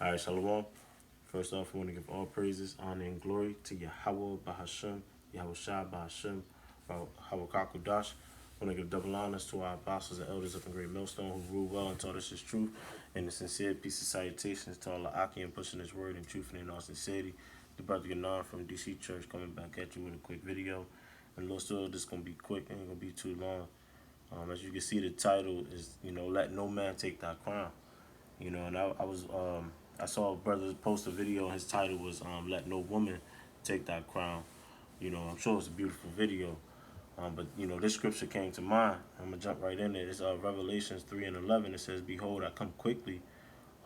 All right, Shalom. First off, we want to give all praises, honor, and glory to Yahweh Bahashem, Yahweh Shai Bahashem, Hawakakudash. We want to give double honors to our apostles and elders of the great millstone who rule well and taught us his truth. And the sincere peace and salutations to all the Aki and pushing his word in truth and in all sincerity. The brother Ganar from DC Church coming back at you with a quick video. And Lord, still, this is going to be quick, ain't going to be too long. As you can see, the title is, let no man take thy crown. And I saw a brother post a video. His title was "Let No Woman Take That Crown." I'm sure it's a beautiful video. But this scripture came to mind. I'm gonna jump right in there. It's Revelations 3:11. It says, "Behold, I come quickly.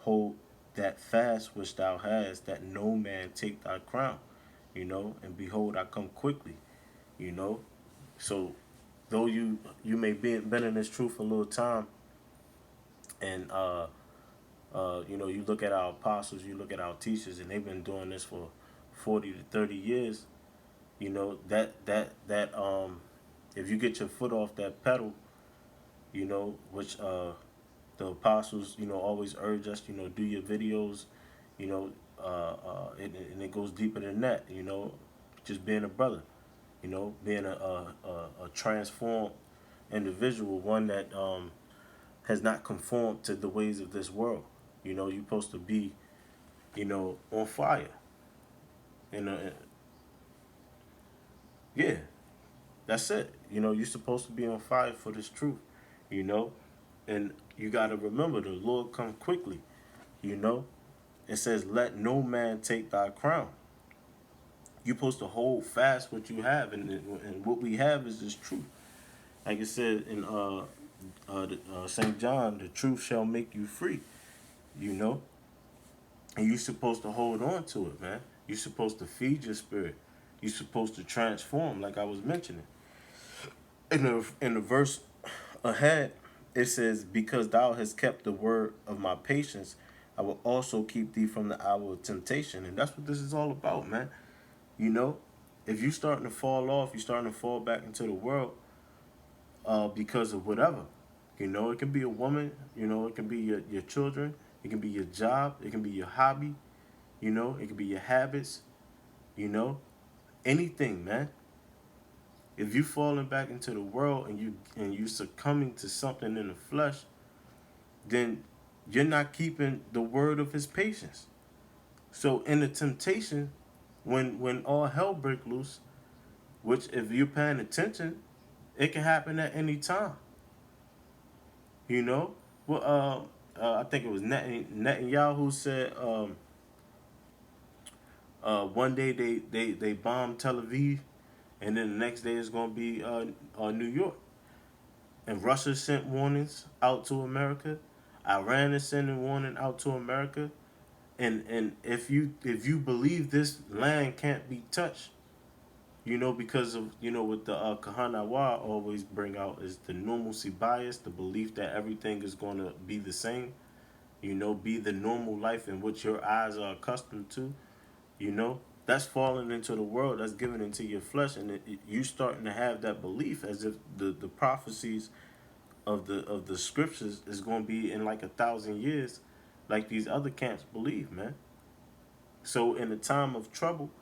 Hold that fast which thou hast, that no man take thy crown." And behold, I come quickly. You know, so though you may be been in this truth a little time, and you look at our apostles, you look at our teachers, and they've been doing this for 40 to 30 years. If you get your foot off that pedal, which the apostles, always urge us, do your videos, you know, and it goes deeper than that, just being a brother, being a transformed individual, one that has not conformed to the ways of this world. You're supposed to be, on fire. And yeah, that's it. You're supposed to be on fire for this truth, you know? And you got to remember the Lord come quickly, you know? It says, let no man take thy crown. You're supposed to hold fast what you have. And what we have is this truth. Like it said in St. John, the truth shall make you free, you know? And you're supposed to hold on to it, man. You're supposed to feed your spirit. You're supposed to transform, like I was mentioning. In the verse ahead, it says, because thou hast kept the word of my patience, I will also keep thee from the hour of temptation. And that's what this is all about, man. If you're starting to fall off, you're starting to fall back into the world because of whatever. It can be a woman, it can be your children, it can be your job, it can be your hobby, it can be your habits, anything, man. If you falling back into the world and you succumbing to something in the flesh, then you're not keeping the word of his patience. So in the temptation, when all hell break loose, which if you're paying attention, it can happen at any time. Well, I think it was Netanyahu said one day they bombed Tel Aviv, and then the next day it's gonna be New York. And Russia sent warnings out to America. Iran is sending warning out to America. And if you believe this land can't be touched, because of what the Kahanawa always bring out is the normalcy bias, the belief that everything is going to be the same, be the normal life in which your eyes are accustomed to, that's falling into the world, that's given into your flesh, and you starting to have that belief as if the prophecies of the scriptures is going to be in like 1,000 years, like these other camps believe, man. So in the time of trouble,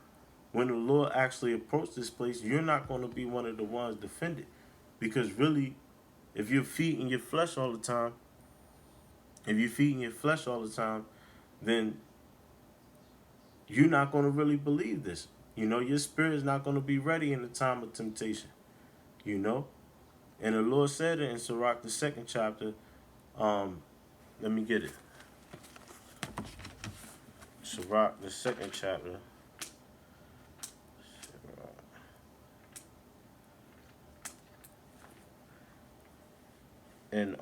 when the Lord actually approached this place, you're not going to be one of the ones defended, because really, if you're feeding your flesh all the time, then you're not going to really believe this. Your spirit is not going to be ready in the time of temptation. You know, and the Lord said it in Sirach, the second chapter. Let me get it. Sirach, the second chapter. In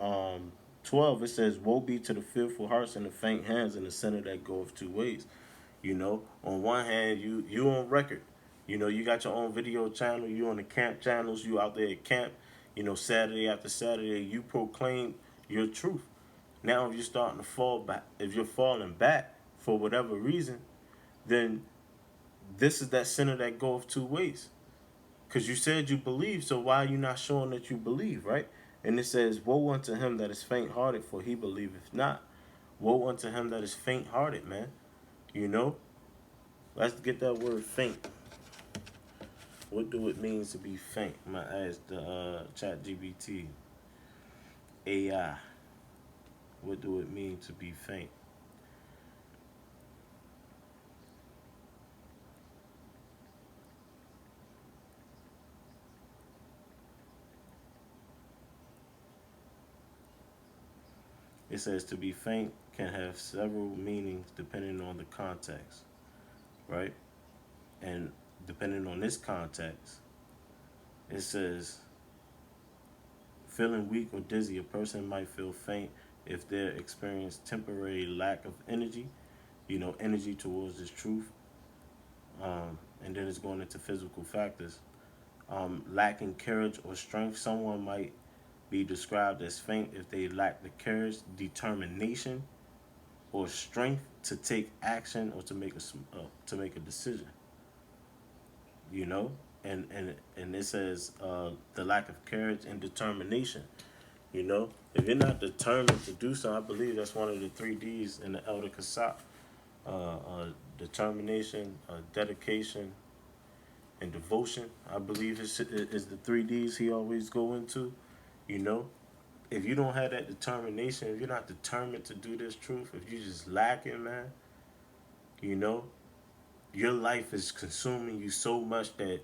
12, it says, woe be to the fearful hearts and the faint hands and the sinner that goeth two ways. On one hand, you on record. You got your own video channel. You on the camp channels. You out there at camp. Saturday after Saturday, you proclaim your truth. Now, if you're starting to fall back, if you're falling back for whatever reason, then this is that sinner that goeth two ways. Because you said you believe, so why are you not showing that you believe, right? And it says, woe unto him that is faint-hearted, for he believeth not. Woe unto him that is faint hearted, man. You know? Let's get that word faint. What do it mean to be faint? I'm gonna ask the chat GBT AI. What do it mean to be faint? It says to be faint can have several meanings depending on the context, right? And depending on this context, it says feeling weak or dizzy, a person might feel faint if they experience temporary lack of energy, energy towards this truth. And then it's going into physical factors. Lacking courage or strength, someone might be described as faint if they lack the courage, determination, or strength to take action or to make a decision. You know, and it says the lack of courage and determination. You know, if you're not determined to do something, I believe that's one of the three D's in the Elder Kasab. Determination, dedication, and devotion. I believe is the three D's he always go into. You know, if you don't have that determination, if you're not determined to do this truth, if you just lacking, man, you know, your life is consuming you so much that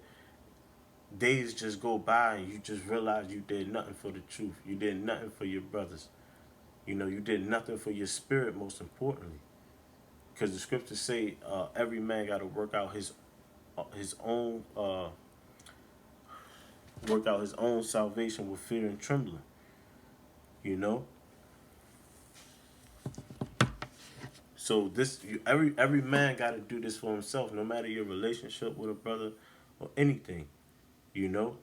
days just go by and you just realize you did nothing for the truth. You did nothing for your brothers. You know, you did nothing for your spirit, most importantly. Because the scriptures say every man got to his own work out his own salvation with fear and trembling. You know, so every man got to do this for himself, no matter your relationship with a brother or anything. You know,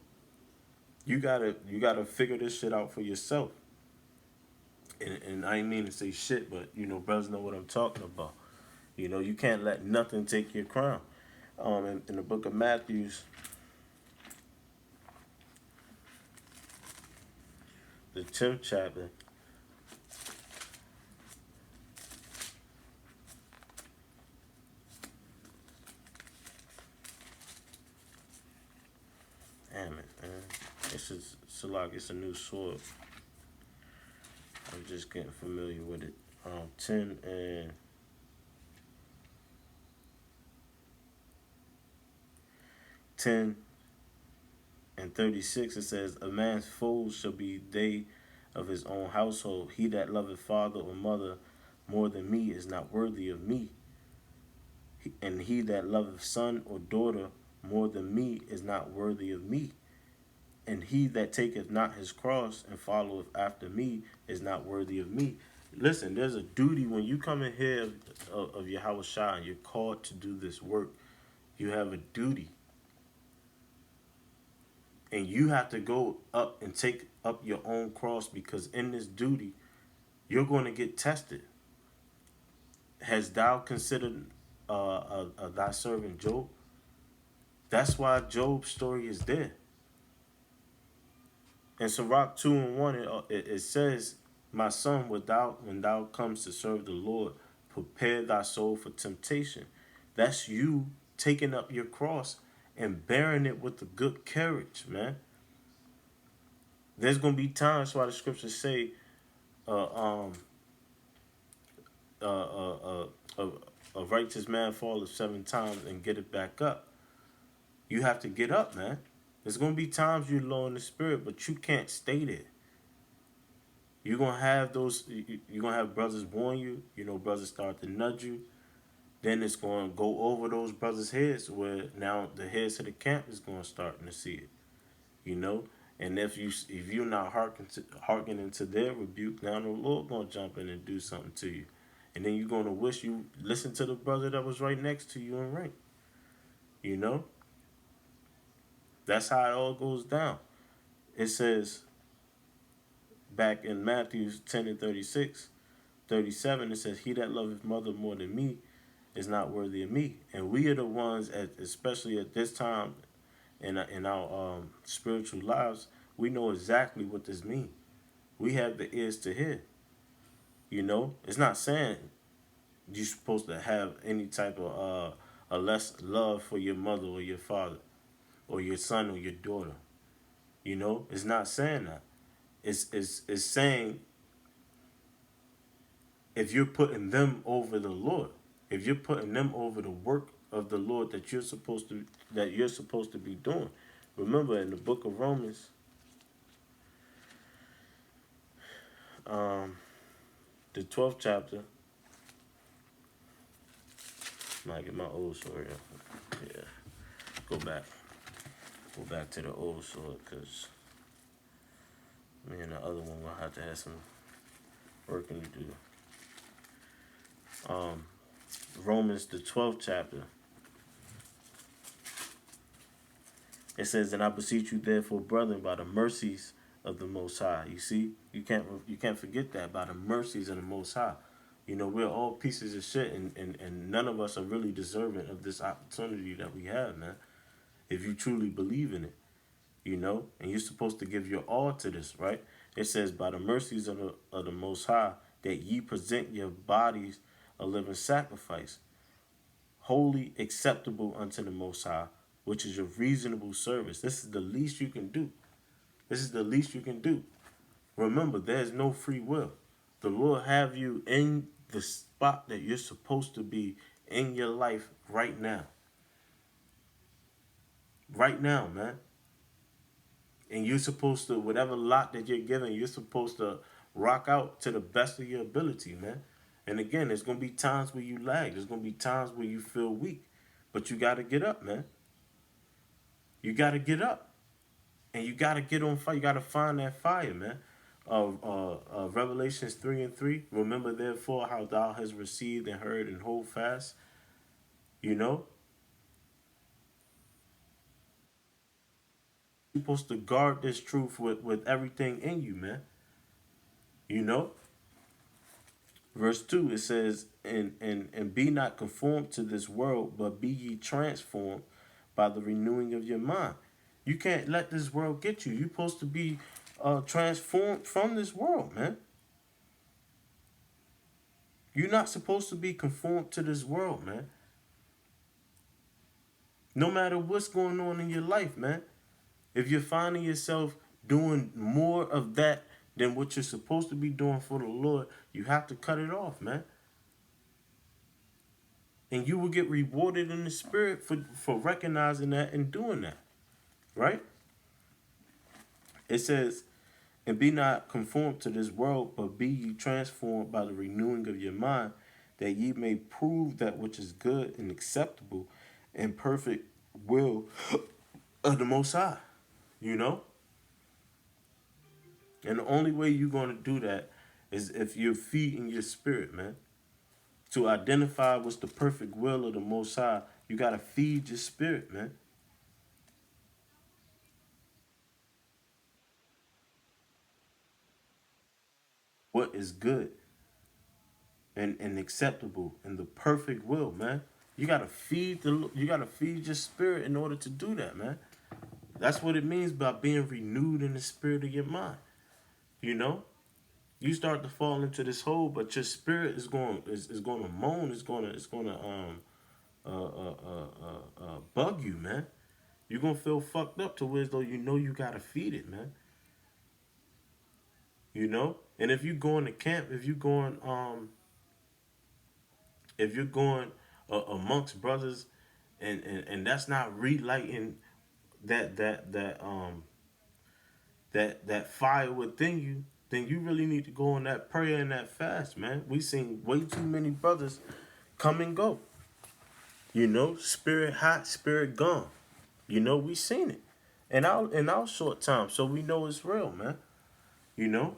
you gotta figure this shit out for yourself. And I ain't mean to say shit, but brothers know what I'm talking about. You can't let nothing take your crown. In the book of Matthews, the 10th chapter, damn it, man. It's like it's a new sword. I'm just getting familiar with it. 10 and 10 and 36, it says, a man's foes shall be they of his own household. He that loveth father or mother more than me is not worthy of me. And he that loveth son or daughter more than me is not worthy of me. And he that taketh not his cross and followeth after me is not worthy of me. Listen, there's a duty when you come in here of Yahweh Shai and you're called to do this work. You have a duty. And you have to go up and take up your own cross, because in this duty, you're going to get tested. Has thou considered thy servant Job? That's why Job's story is there. In Sirach 2 and 1, it says, my son, when thou comes to serve the Lord, prepare thy soul for temptation. That's you taking up your cross and bearing it with a good courage, man. There's going to be times why the scriptures say, uh, um, uh, uh, uh, a righteous man falleth 7 times and get it back up. You have to get up, man. There's going to be times you're low in the spirit, but you can't stay there. You're going to have you're going to have brothers warn you. Brothers start to nudge you. Then it's going to go over those brothers' heads, where now the heads of the camp is going to start to see it. And if you're not hearkening to their rebuke, now the Lord going to jump in and do something to you. And then you're going to wish you listened to the brother that was right next to you in rank. That's how it all goes down. It says back in Matthew 10 and 36, 37, it says, he that loveth mother more than me is not worthy of me. And we are the ones, especially at this time in our spiritual lives, we know exactly what this means. We have the ears to hear. You know, it's not saying you're supposed to have any type of a less love for your mother or your father or your son or your daughter. You know, it's not saying that. It's saying if you're putting them over the Lord, if you're putting them over the work of the Lord that you're supposed to be doing. Remember in the book of Romans, um, the 12th chapter. I might get my old sword. Yeah, go back. Go back to the old sword, because me and the other one will have to have some working to do. Romans, the 12th chapter. It says, "And I beseech you, therefore, brethren, by the mercies of the Most High." You see, you can't forget that, by the mercies of the Most High. You know, we're all pieces of shit, and none of us are really deserving of this opportunity that we have, man. If you truly believe in it, you know, and you're supposed to give your all to this, right? It says, "By the mercies of the Most High, that ye present your bodies a living sacrifice, wholly acceptable unto the Most High, which is your reasonable service." This is the least you can do. This is the least you can do. Remember, there's no free will. The Lord have you in the spot that you're supposed to be in your life right now. Right now, man. And you're supposed to, whatever lot that you're given, you're supposed to rock out to the best of your ability, man. And again, there's going to be times where you lag. There's going to be times where you feel weak. But you got to get up, man. You got to get up. And you got to get on fire. You got to find that fire, man. Revelations 3:3. "Remember therefore how thou hast received and heard, and hold fast." You know, you're supposed to guard this truth with everything in you, man. You know, verse 2, it says, and be not conformed to this world, but be ye transformed by the renewing of your mind. You can't let this world get you. You're supposed to be transformed from this world, man. You're not supposed to be conformed to this world, man. No matter what's going on in your life, man. If you're finding yourself doing more of that than what you're supposed to be doing for the Lord, you have to cut it off, man. And you will get rewarded in the spirit for recognizing that and doing that, right? It says, "And be not conformed to this world, but be ye transformed by the renewing of your mind, that ye may prove that which is good and acceptable and perfect will of the Most High." You know? And the only way you're going to do that is if you're feeding your spirit, man. To identify what's the perfect will of the Most High, you got to feed your spirit, man. What is good and acceptable and the perfect will, man. You gotta feed your spirit in order to do that, man. That's what it means by being renewed in the spirit of your mind. You know? You start to fall into this hole, but your spirit is going to moan. It's going to bug you, man. You're gonna feel fucked up to where as though you know you gotta feed it, man. You know? And if you going to camp, if you're going amongst brothers and that's not relighting that that fire within you, then you really need to go on that prayer and that fast, man. We seen way too many brothers come and go. You know, spirit hot, spirit gone. You know, we seen it in our short time, so we know it's real, man. You know,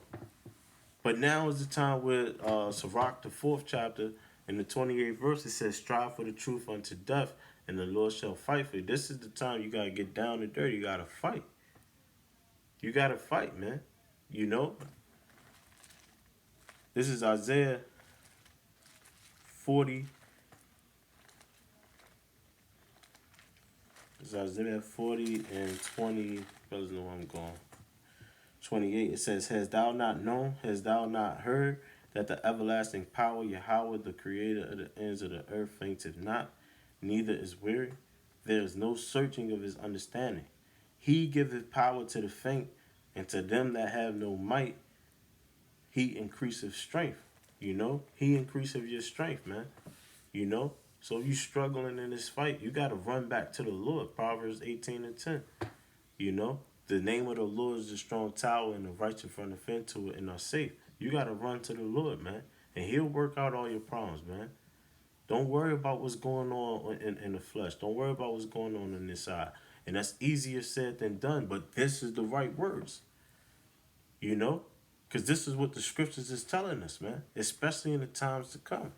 but now is the time where Sirach, the 4th chapter, in the 28th verse, it says, "Strive for the truth unto death, and the Lord shall fight for you." This is the time you gotta get down and dirty. You gotta fight. You gotta fight, man. You know, this is Isaiah 40. It's Isaiah 40 and 20. Brothers know where I'm going. 28. It says, "Hast thou not known? Hast thou not heard? that the everlasting power, Yahweh, the creator of the ends of the earth, fainteth not, neither is weary. There is no searching of his understanding. He giveth power to the faint, and to them that have no might, he increaseth strength. You know, he increaseth your strength, man. You know, so if you struggling in this fight, you got to run back to the Lord. Proverbs 18:10. You know, the name of the Lord is a strong tower, and the righteous run into it and are safe. You got to run to the Lord, man, and he'll work out all your problems, man. Don't worry about what's going on in the flesh. Don't worry about what's going on this side. And that's easier said than done, but this is the right words, you know? Because this is what the scriptures is telling us, man, especially in the times to come,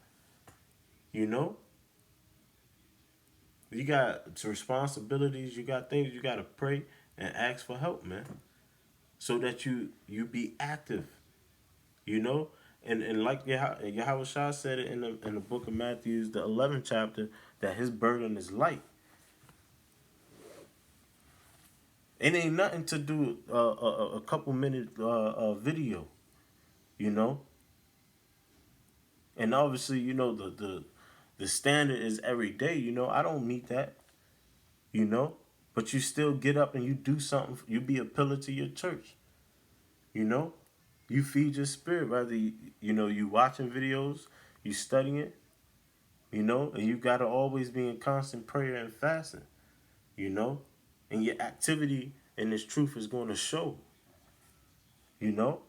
you know? You got responsibilities, you got things, you got to pray and ask for help, man, so that you be active, you know? And like Yahweh Shah said it in the book of Matthew, the 11th chapter, that his burden light. It ain't nothing to do a couple minute video, you know. And obviously, you know the standard is every day. You know, I don't meet that, you know, but you still get up and you do something. You be a pillar to your church, you know. You feed your spirit, whether you know you watching videos, you studying it, you know, and you gotta always be in constant prayer and fasting, you know, and your activity in this truth is going to show, you know.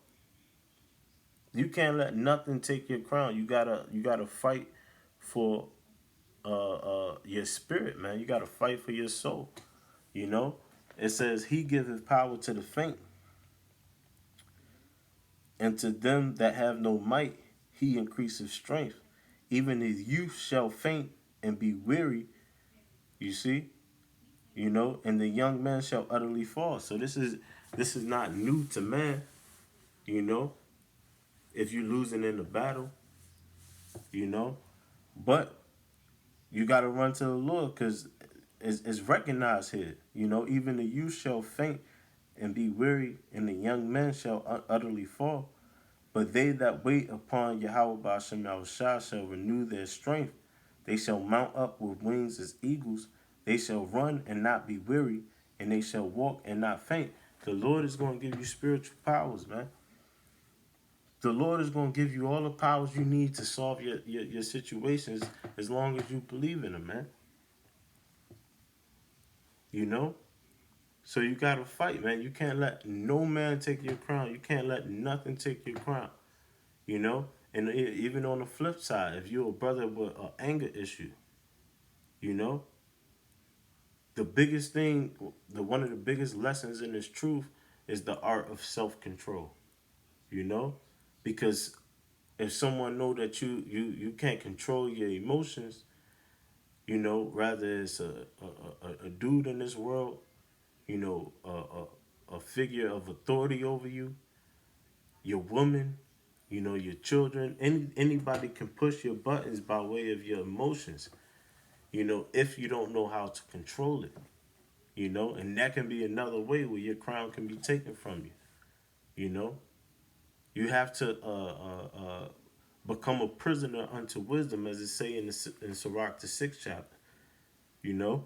You can't let nothing take your crown. You gotta fight for your spirit, man. You gotta fight for your soul. You know, it says he giveth power to the faint, and to them that have no might, he increaseth strength. Even his youth shall faint and be weary. You see, you know, and the young man shall utterly fall. So this is not new to man. You know, if you're losing in the battle, you know, but you got to run to the Lord because it's recognized here. You know, even the youth shall faint and be weary, and the young men shall utterly fall. But they that wait upon Yahweh Ba'ashem Yahushua shall renew their strength. They shall mount up with wings as eagles. They shall run and not be weary, and they shall walk and not faint. The Lord is going to give you spiritual powers, man. The Lord is going to give you all the powers you need to solve your situations as long as you believe in Him, man. You know? So you got to fight, man. You can't let no man take your crown. You can't let nothing take your crown, you know? And even on the flip side, if you're a brother with an anger issue, you know, the biggest thing, one of the biggest lessons in this truth is the art of self-control, you know? Because if someone know that you can't control your emotions, you know, rather it's a dude in this world, you know, a figure of authority over you, your woman, you know, your children, anybody can push your buttons by way of your emotions, you know, if you don't know how to control it, you know, and that can be another way where your crown can be taken from you, you know. You have to become a prisoner unto wisdom, as it say in Sirach the 6th chapter. You know,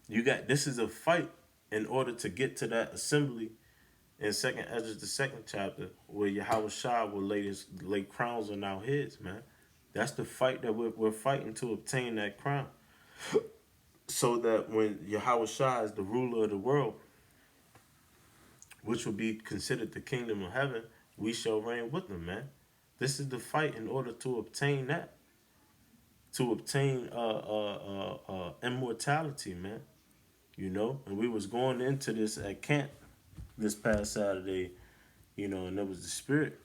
this is a fight in order to get to that assembly in Second Ezra the 2nd chapter, where Yahweh Shah will lay crowns on our heads, man. That's the fight that we're fighting to obtain that crown, so that when Yahweh Shah is the ruler of the world, which will be considered the kingdom of heaven, we shall reign with him, man. This is the fight in order to obtain that, to obtain immortality, man. You know, and we was going into this at camp this past Saturday, you know, and there was the spirit.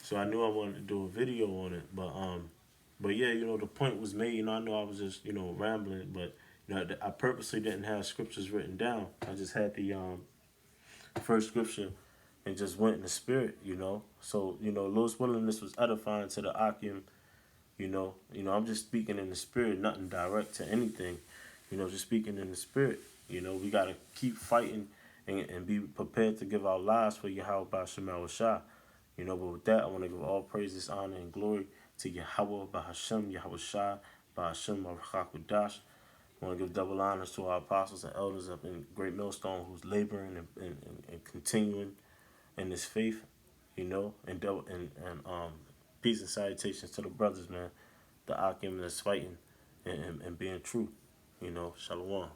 So I knew I wanted to do a video on it, but yeah, you know, the point was made. You know, I know I was just, you know, rambling, but you know, I purposely didn't have scriptures written down. I just had the first scripture and just went in the spirit, you know. So, you know, Lord's willingness was edifying to the Akim, you know. I'm just speaking in the spirit, nothing direct to anything, you know, just speaking in the spirit. You know, we got to keep fighting and be prepared to give our lives for Yahweh Ba'ashem Shah, You know, but with that, I want to give all praises, honor, and glory to Yahweh, Bahashem, Yahweh Shai, Bahashem, Hakudash. I want to give double honors to our apostles and elders up in Great Millstone who's laboring and continuing in this faith, you know, and peace and salutations to the brothers, man, the Akim that's fighting and being true, you know, Shalom.